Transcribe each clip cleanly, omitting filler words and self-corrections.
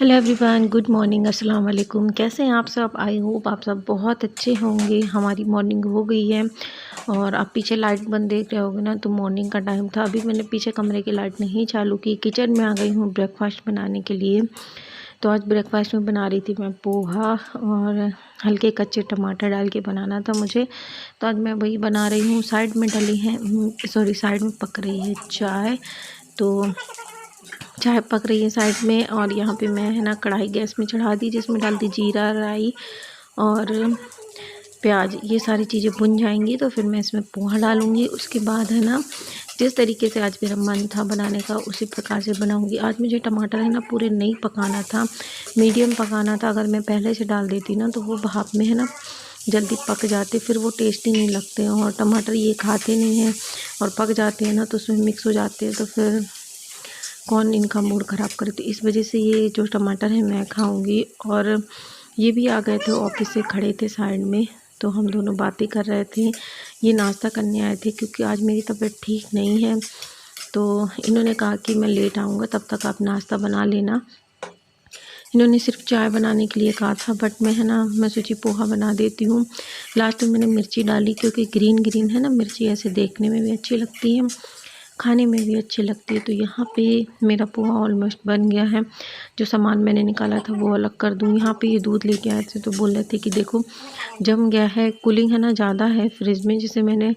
Hello everyone, good morning, अस्सलाम वालेकुम। कैसे हैं आप सब? आई होप आप सब बहुत अच्छे होंगे। हमारी मॉर्निंग हो गई है और आप पीछे लाइट बंद देख रहे होगे ना, तो मॉर्निंग का टाइम था। अभी मैंने पीछे कमरे की लाइट नहीं चालू की, किचन में आ गई हूँ ब्रेकफास्ट बनाने के लिए। तो आज ब्रेकफास्ट में बना रही थी मैं पोहा और हल्के कच्चे टमाटर डाल के बनाना था मुझे, तो आज मैं वही बना रही हूँ। साइड में डली है साइड में पक रही है चाय। तो चाय पक रही है साइड में, और यहाँ पे मैं है ना कढ़ाई गैस में चढ़ा दी, जिसमें डाल दी जीरा, राई और प्याज। ये सारी चीज़ें भुन जाएंगी तो फिर मैं इसमें पोहा डालूँगी। उसके बाद है ना, जिस तरीके से आज मेरा मन था बनाने का उसी प्रकार से बनाऊँगी। आज मुझे टमाटर है ना पूरे नहीं पकाना था, मीडियम पकाना था। अगर मैं पहले से डाल देती ना तो वो भाप में है ना जल्दी पक जाते, फिर वो टेस्टी नहीं लगते। और टमाटर ये खाते नहीं हैं, और पक जाते हैं ना तो उसमें मिक्स हो जाते हैं, तो फिर कौन इनका मूड ख़राब करे। तो इस वजह से ये जो टमाटर है मैं खाऊंगी। और ये भी आ गए थे ऑफिस से, खड़े थे साइड में, तो हम दोनों बातें कर रहे थे। ये नाश्ता करने आए थे क्योंकि आज मेरी तबीयत ठीक नहीं है, तो इन्होंने कहा कि मैं लेट आऊँगा, तब तक आप नाश्ता बना लेना। इन्होंने सिर्फ चाय बनाने के लिए कहा था, बट मैं है ना मैं सोची पोहा बना देती हूँ। लास्ट में मैंने मिर्ची डाली क्योंकि ग्रीन ग्रीन है ना मिर्ची, ऐसे देखने में भी अच्छी लगती है, खाने में भी अच्छी लगती है। तो यहाँ पे मेरा पोहा ऑलमोस्ट बन गया है। जो सामान मैंने निकाला था वो अलग कर दूँ। यहाँ पे ये दूध लेके आए थे, तो बोल रहे थे कि देखो जम गया है, कूलिंग है ना ज़्यादा है फ्रिज में, जिसे मैंने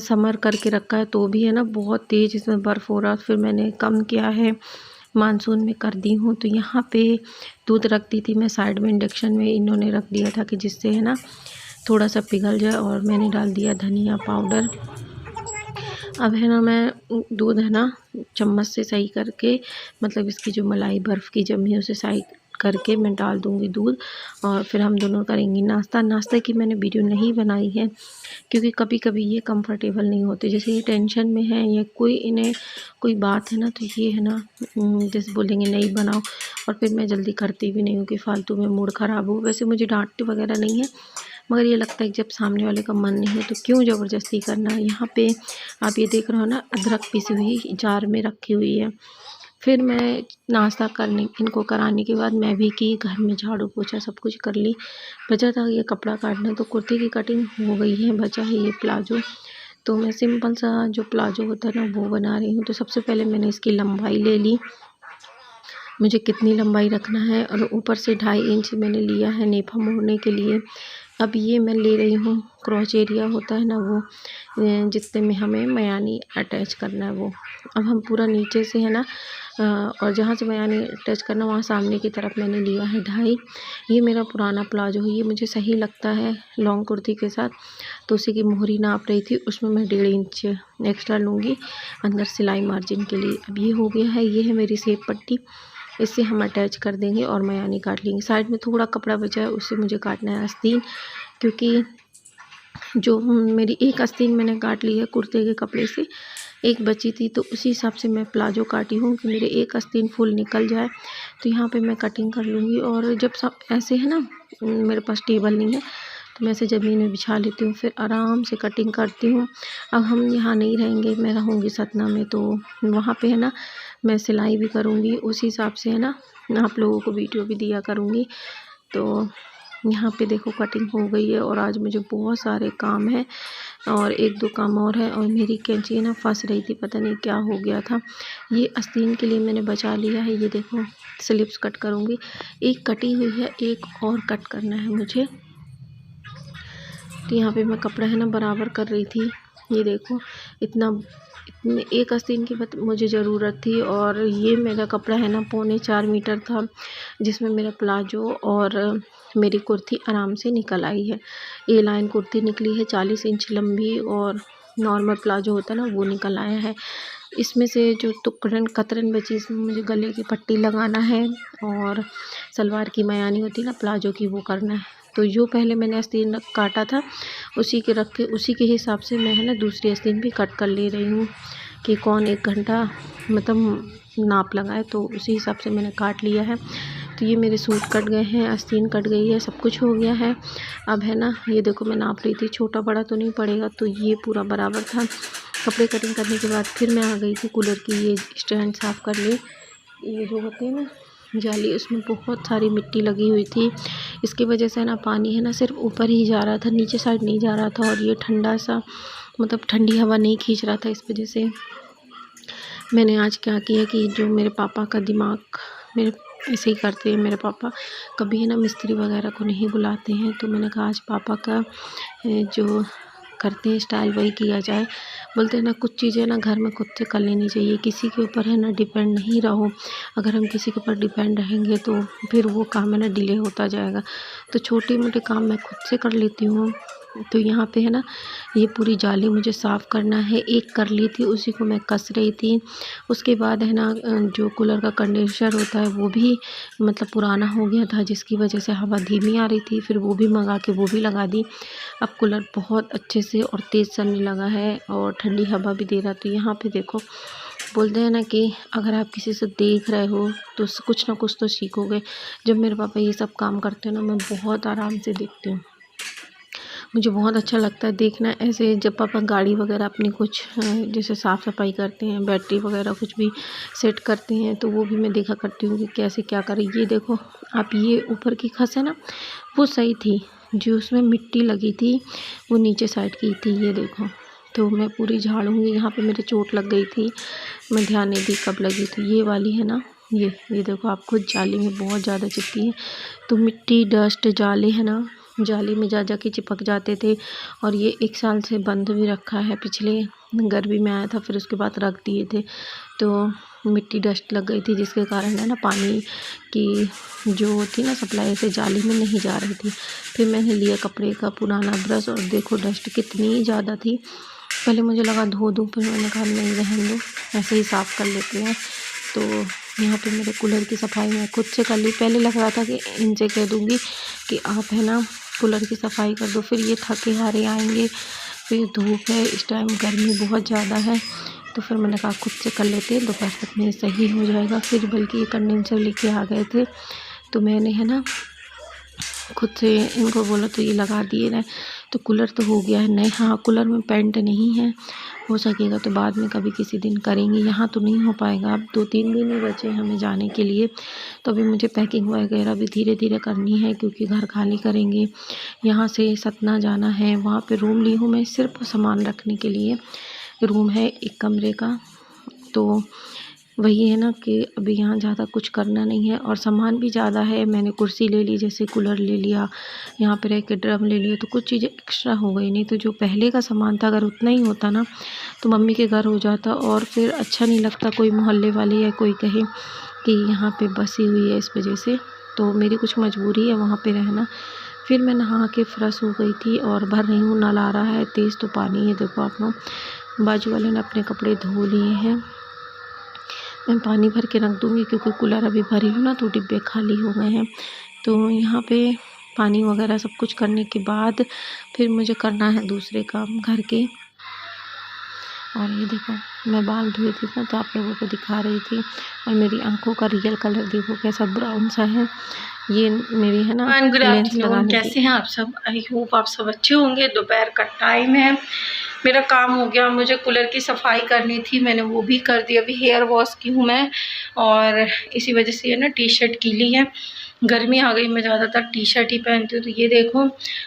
समर करके रखा है तो भी है ना बहुत तेज़ इसमें बर्फ़ हो रहा। फिर मैंने कम किया है, मानसून में कर दी हूँ। तो यहाँ पे दूध रख दी थी मैं साइड में इंडक्शन में, इन्होंने रख दिया था कि जिससे है ना थोड़ा सा पिघल जाए। और मैंने डाल दिया धनिया पाउडर। अब है ना मैं दूध है ना चम्मच से सही करके, मतलब इसकी जो मलाई बर्फ़ की जमी है उसे सही करके मैं डाल दूँगी दूध, और फिर हम दोनों करेंगे नाश्ता। नाश्ते की मैंने वीडियो नहीं बनाई है क्योंकि कभी कभी ये कंफर्टेबल नहीं होते, जैसे ये टेंशन में है या कोई इन्हें कोई बात है ना, तो ये है ना जैसे बोलेंगे नहीं बनाओ, और फिर मैं जल्दी करती भी नहीं हूँ कि फालतू में मूड ख़राब हो। वैसे मुझे डांटती वगैरह नहीं है, मगर ये लगता है कि जब सामने वाले का मन नहीं है तो क्यों ज़बरदस्ती करना है। यहाँ पे आप ये देख रहे हो ना, अदरक पीसी हुई जार में रखी हुई है। फिर मैं नाश्ता करने इनको कराने के बाद मैं भी की, घर में झाड़ू पोछा सब कुछ कर ली। बचा था ये कपड़ा काटना, तो कुर्ती की कटिंग हो गई है, बचा है ये प्लाजो। तो मैं सिंपल सा जो प्लाजो होता है ना वो बना रही हूँ। तो सबसे पहले मैंने इसकी लंबाई ले ली, मुझे कितनी लंबाई रखना है, और ऊपर से 2.5 इंच मैंने लिया है नेफा मोड़ने के लिए। अब ये मैं ले रही हूँ क्रॉच एरिया होता है ना वो, जितने में हमें मयानी अटैच करना है वो। अब हम पूरा नीचे से है ना और जहाँ से मयानी अटैच करना वहाँ सामने की तरफ मैंने लिया है 2.5। ये मेरा पुराना प्लाजो है, ये मुझे सही लगता है लॉन्ग कुर्ती के साथ, तो उसी की मोहरी नाप रही थी, उसमें मैं 1.5 इंच एक्स्ट्रा लूँगी अंदर सिलाई मार्जिन के लिए। अब ये हो गया है, ये है मेरी सेप पट्टी, इससे हम अटैच कर देंगे और मयानी काट लेंगे। साइड में थोड़ा कपड़ा बचा है, उससे मुझे काटना है आस्तीन, क्योंकि जो मेरी एक आस्तीन मैंने काट ली है कुर्ते के कपड़े से, एक बची थी, तो उसी हिसाब से मैं प्लाजो काटी हूँ कि मेरे एक आस्तीन फुल निकल जाए। तो यहाँ पे मैं कटिंग कर लूँगी। और जब सब ऐसे है ना, मेरे पास टेबल नहीं है तो मैं ऐसे ज़मीन में बिछा लेती हूँ, फिर आराम से कटिंग करती हूँ। अब हम यहाँ नहीं रहेंगे, मैं रहूँगी सतना में, तो वहाँ पे है ना मैं सिलाई भी करूँगी, उसी हिसाब से है ना आप लोगों को वीडियो भी दिया करूँगी। तो यहाँ पे देखो कटिंग हो गई है, और आज मुझे बहुत सारे काम हैं और 1-2 काम और है। और मेरी कैंची है ना फंस रही थी, पता नहीं क्या हो गया था। ये आस्तीन के लिए मैंने बचा लिया है, ये देखो स्लिप्स कट करूँगी। एक कटी हुई है, एक और कट करना है मुझे। तो यहाँ पे मैं कपड़ा है ना बराबर कर रही थी, ये देखो इतने एक आस्तीन की मुझे ज़रूरत थी, और ये मेरा कपड़ा है ना 3.25 मीटर था, जिसमें मेरा प्लाजो और मेरी कुर्ती आराम से निकल आई है। ए लाइन कुर्ती निकली है 40 इंच लंबी, और नॉर्मल प्लाजो होता है ना वो निकल आया है। इसमें से जो टुकड़न कतरन बची, इसमें मुझे गले की पट्टी लगाना है, और सलवार की मयानी होती है ना प्लाजो की, वो करना है। तो जो पहले मैंने आस्तीन काटा था उसी के रख के उसी के हिसाब से मैं है ना दूसरी आस्तीन भी कट कर ले रही हूँ कि कौन 1 घंटा मतलब नाप लगाए, तो उसी हिसाब से मैंने काट लिया है। तो ये मेरे सूट कट गए हैं, आस्तीन कट गई है, सब कुछ हो गया है। अब है ना ये देखो मैं नाप रही थी, छोटा बड़ा तो नहीं पड़ेगा, तो ये पूरा बराबर था। कपड़े कटिंग करने के बाद फिर मैं आ गई थी कूलर की ये स्टैंड साफ़ करने, ये जो होते हैं ना जाली, उसमें बहुत सारी मिट्टी लगी हुई थी। इसकी वजह से ना पानी है ना सिर्फ ऊपर ही जा रहा था, नीचे साइड नहीं जा रहा था। और ये ठंडा सा मतलब ठंडी हवा नहीं खींच रहा था। इस वजह से मैंने आज क्या किया कि जो मेरे पापा का दिमाग, मेरे ऐसे ही करते हैं मेरे पापा, कभी है ना मिस्त्री वगैरह को नहीं बुलाते हैं। तो मैंने कहा आज पापा का जो करते हैं स्टाइल वही किया जाए। बोलते हैं ना कुछ चीज़ें ना घर में खुद से कर लेनी चाहिए, किसी के ऊपर है ना डिपेंड नहीं रहो। अगर हम किसी के ऊपर डिपेंड रहेंगे तो फिर वो काम है ना डिले होता जाएगा। तो छोटे मोटे काम मैं खुद से कर लेती हूँ। तो यहाँ पे है ना ये पूरी जाली मुझे साफ़ करना है। एक कर ली थी, उसी को मैं कस रही थी। उसके बाद है ना जो कूलर का कंडेंसर होता है वो भी मतलब पुराना हो गया था, जिसकी वजह से हवा धीमी आ रही थी। फिर वो भी मंगा के वो भी लगा दी। अब कूलर बहुत अच्छे से और तेज़ चलने लगा है और ठंडी हवा भी दे रहा। तो यहाँ पे देखो, बोलते हैं ना कि अगर आप किसी से देख रहे हो तो कुछ ना कुछ तो सीखोगे। जब मेरे पापा ये सब काम करते हैं ना, मैं बहुत आराम से देखती हूँ। मुझे बहुत अच्छा लगता है देखना ऐसे। जब पापा गाड़ी वगैरह अपनी कुछ जैसे साफ़ सफाई करते हैं, बैटरी वगैरह कुछ भी सेट करते हैं, तो वो भी मैं देखा करती हूँ कि कैसे क्या करें। ये देखो आप, ये ऊपर की खस है ना वो सही थी, जो उसमें मिट्टी लगी थी वो नीचे साइड की थी। ये देखो, तो मैं पूरी झाड़ूंगी। यहाँ पे मेरे चोट लग गई थी, मैं ध्यान नहीं दी कब लगी थी। ये वाली है ना, ये देखो आप खुद, जाली में बहुत ज़्यादा चिपकी है। तो मिट्टी डस्ट जाले है ना, जाली में जा जा के चिपक जाते थे। और ये 1 साल से बंद भी रखा है, पिछले गर्मी में आया था, फिर उसके बाद रख दिए थे। तो मिट्टी डस्ट लग गई थी, जिसके कारण है ना पानी की जो थी ना सप्लाई से जाली में नहीं जा रही थी। फिर मैंने लिया कपड़े का पुराना ब्रश और देखो डस्ट कितनी ज़्यादा थी। पहले मुझे लगा धो दूँ, फिर मैंने कहा नहीं रहने दो, ऐसे ही साफ़ कर लेते हैं। तो यहाँ पे मेरे कूलर की सफाई मैं खुद से कर ली। पहले लग रहा था कि इनसे कह दूँगी कि आप है ना कूलर की सफाई कर दो, फिर ये थके हारे आएंगे, फिर धूप है, इस टाइम गर्मी बहुत ज़्यादा है। तो फिर मैंने कहा खुद से कर लेते हैं, दोपहर तक में सही हो जाएगा। फिर बल्कि ये कंडेंसर लेके आ गए थे, तो मैंने है ना खुद से इनको बोला तो ये लगा दिए ना। तो कूलर तो हो गया है नहीं। हाँ, कूलर में पेंट नहीं है, हो सकेगा तो बाद में कभी किसी दिन करेंगे। यहाँ तो नहीं हो पाएगा, अब 2-3 दिन ही बचे हमें जाने के लिए। तो अभी मुझे पैकिंग वगैरह भी धीरे धीरे करनी है, क्योंकि घर खाली करेंगे। यहाँ से सतना जाना है, वहाँ पे रूम ली हूँ मैं सिर्फ सामान रखने के लिए। रूम है 1 कमरे का। तो वही है ना कि अभी यहाँ ज़्यादा कुछ करना नहीं है और सामान भी ज़्यादा है। मैंने कुर्सी ले ली, जैसे कूलर ले लिया, यहाँ पे रह के ड्रम ले लिया, तो कुछ चीज़ें एक्स्ट्रा हो गई। नहीं तो जो पहले का सामान था, अगर उतना ही होता ना तो मम्मी के घर हो जाता, और फिर अच्छा नहीं लगता कोई मोहल्ले वाले या कोई कहे कि यहाँ पे बसी हुई है। इस वजह से तो मेरी कुछ मजबूरी है वहाँ पे रहना। फिर मैं नहा के फ्रेश हो गई थी और भर रही हूँ। नल आ रहा है तेज़, तो पानी है देखो आप लोग। बाजू वाले ने अपने कपड़े धो लिए हैं, मैं पानी भर के रख दूँगी, क्योंकि कूलर अभी भरी हूँ ना तो डिब्बे खाली हो गए हैं। तो यहाँ पे पानी वगैरह सब कुछ करने के बाद फिर मुझे करना है दूसरे काम घर के। और ये देखो, मैं बाल धोई थी ना तो आप लोगों को दिखा रही थी, और मेरी आंखों का रियल कलर देखो कैसा ब्राउन सा है। ये मेरी है ना लेंस लगाने की। कैसे हैं आप सब? आई होप आप सब अच्छे होंगे। दोपहर का टाइम है, मेरा काम हो गया। मुझे कूलर की सफाई करनी थी, मैंने वो भी कर दी। अभी हेयर वॉश की हूँ मैं, और इसी वजह से ये ना टी शर्ट गीली है। गर्मी आ गई, मैं ज़्यादातर टी शर्ट ही पहनती हूँ। तो ये देखो,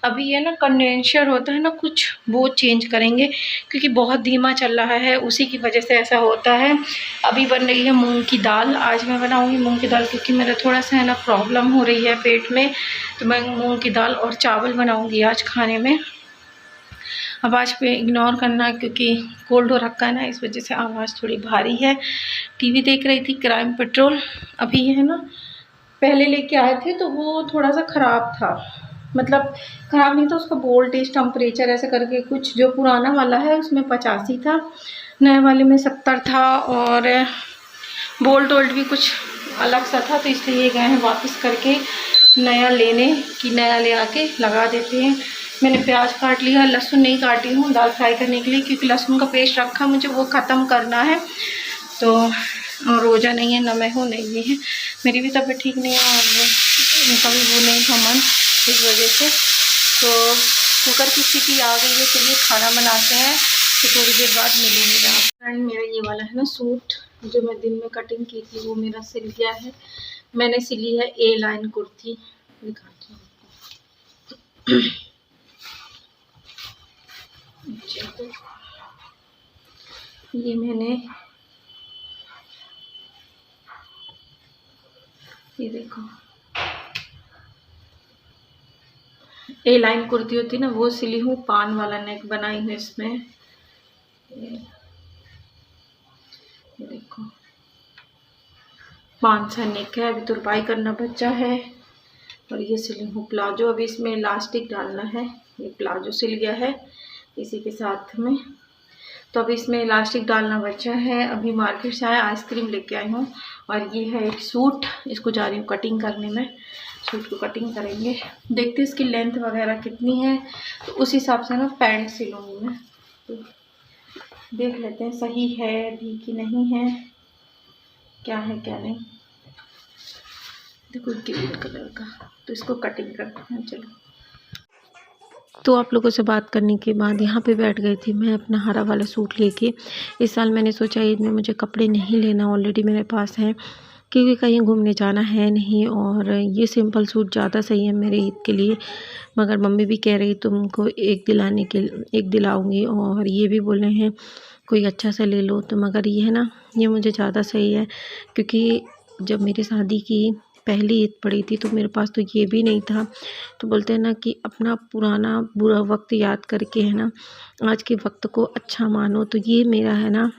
अभी ये ना कंडेंसर होता है ना कुछ, वो चेंज करेंगे, क्योंकि बहुत धीमा चल रहा है, उसी की वजह से ऐसा होता है। अभी बन रही है मूंग की दाल। आज मैं बनाऊंगी मूंग की दाल, क्योंकि मेरा थोड़ा सा है ना प्रॉब्लम हो रही है पेट में। तो मैं मूंग की दाल और चावल बनाऊंगी आज खाने में। आवाज़ पे इग्नोर करना, क्योंकि कोल्ड हो रखा है ना, इस वजह से आवाज़ थोड़ी भारी है। टीवी देख रही थी क्राइम पेट्रोल। अभी ये है ना, पहले लेके आए थे तो वो थोड़ा सा ख़राब था, मतलब ख़राब नहीं था, उसका वोल्टेज टेम्परेचर ऐसे करके कुछ, जो पुराना वाला है उसमें 85 था, नए वाले में 70 था, और वोल्ट भी कुछ अलग सा था। तो इसलिए गए हैं वापस करके नया लेने, कि नया ले आके लगा देते हैं। मैंने प्याज काट लिया, लहसुन नहीं काटी हूँ दाल फ्राई करने के लिए, क्योंकि लहसुन का पेस्ट रखा मुझे, वो ख़त्म करना है। तो रोज़ा नहीं है, ना मैं हूँ नहीं ये है, मेरी भी तबीयत ठीक नहीं है, और उनका भी वो नहीं था मन, इस वजह से। तो कुकर की सीटी आ गई है, चलिए खाना बनाते हैं, तो थोड़ी देर बाद मिलेंगे आप। फ्रेंड, मेरा ये वाला है ना सूट, जो मैं दिन में कटिंग की थी, वो मेरा सिल गया है। मैंने सिली है ए लाइन कुर्ती, दिखाती हूँ आपको। ये मैंने, ये देखो ए लाइन कुर्ती होती ना, वो सिली हूँ, पान वाला नेक बनाई हूँ इसमें। ये देखो पान सा नेक है, अभी तुरपाई करना बच्चा है। और ये सिली हूँ प्लाजो, अभी इसमें इलास्टिक डालना है। ये प्लाजो सिल गया है इसी के साथ में, तो अभी इसमें इलास्टिक डालना बचा है। अभी मार्केट से आया, आइसक्रीम लेके आई हूँ। और ये है एक सूट, इसको जा रही हूँ कटिंग करने में। सूट को कटिंग करेंगे, देखते इसकी लेंथ वगैरह कितनी है, तो उस हिसाब से ना पैंट सिलूँगी मैं। तो देख लेते हैं सही है भी कि नहीं है, क्या है क्या नहीं। देखो ग्रीन कलर का, तो इसको कटिंग करते हैं। चलो, तो आप लोगों से बात करने के बाद यहाँ पे बैठ गई थी मैं अपना हरा वाला सूट लेके। इस साल मैंने सोचा ईद में मुझे कपड़े नहीं लेना, ऑलरेडी मेरे पास हैं, क्योंकि कहीं घूमने जाना है नहीं, और ये सिंपल सूट ज़्यादा सही है मेरे ईद के लिए। मगर मम्मी भी कह रही तुमको एक दिलाऊंगी, और ये भी बोले हैं कोई अच्छा सा ले लो। तो मगर ये है ना, ये मुझे ज़्यादा सही है, क्योंकि जब मेरी शादी की पहली ईद पड़ी थी तो मेरे पास तो ये भी नहीं था। तो बोलते हैं ना कि अपना पुराना बुरा वक्त याद करके है ना, आज के वक्त को अच्छा मानो। तो ये मेरा है ना,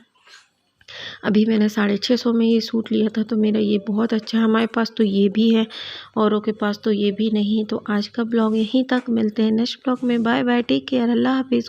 अभी मैंने 650 में ये सूट लिया था, तो मेरा ये बहुत अच्छा है। हमारे पास तो ये भी है, औरों के पास तो ये भी नहीं। तो आज का ब्लॉग यहीं तक, मिलते हैं नेक्स्ट ब्लॉग में। बाय बाय, टेक केयर, अल्लाह हाफिज़।